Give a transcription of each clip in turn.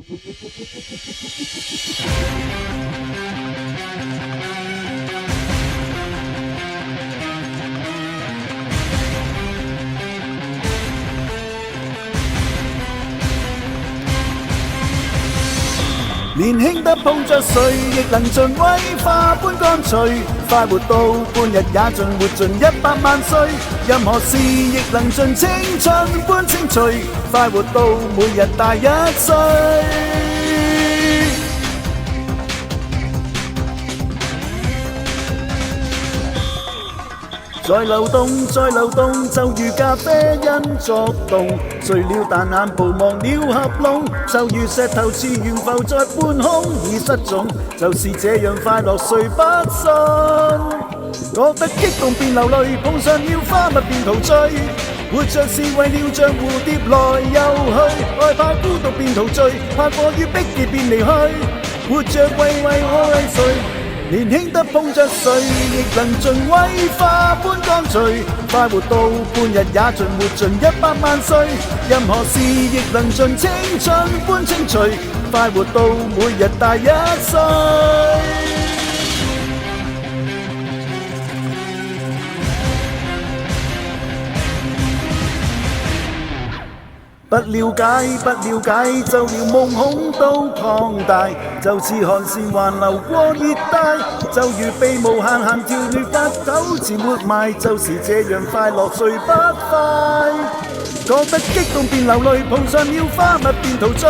年輕得碰着誰，亦能盡威化般乾脆。快活到半日也盡活盡100萬歲，任何事亦能盡青春般清脆。快活到每日大1歲。再流動，再流動，就如咖啡因作動。睡了但眼部忘了合攏，就如石頭自懸浮在半空已失蹤。就是這樣快樂，誰不信？覺得激動便流淚，碰上了花蜜便陶醉。活着是為了像蝴蝶來又去，害怕孤獨便陶醉，怕過於逼結便離去。活着為我為誰？年輕得碰着誰，亦能盡威化般乾脆。快活到半日也盡活盡100萬歲，任何事亦能盡青春般清脆。快活到每日大1歲。不了解，不了解，就連夢恐都擴大。就似寒蟬環流過熱帶，就如被無限鹹條亂發糾纏活埋。就是這樣快樂，誰不快？覺得激動便流淚，碰上了花蜜便陶醉。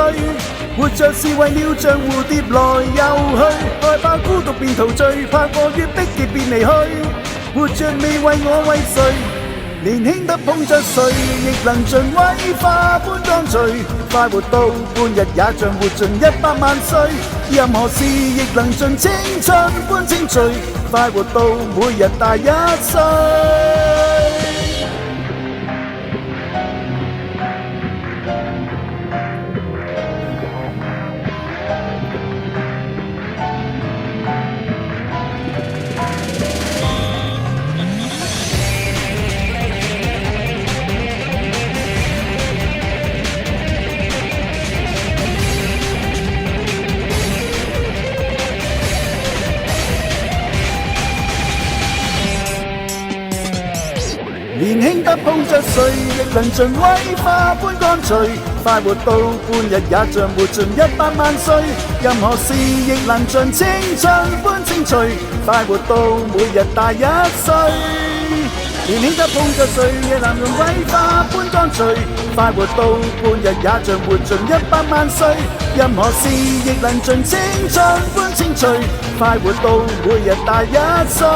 活着是為了像蝴蝶來又去，害怕孤獨便陶醉，怕過於逼結便離去。活着未為我為誰？年輕得碰着誰，亦能盡威化般乾脆。快活到半日也像活盡100萬歲，任何事亦能盡青春般清脆。快活到每日大1歲。年輕得碰着誰，亦能盡威化般乾脆。快活到半日也像活盡100萬歲，任何事亦能盡青春般清脆。快活到每日大1歲。年輕得碰着誰，亦能盡威化般乾脆。快活到半日也像活盡100萬歲，任何事亦能盡青春般清脆。快活到每日大1歲。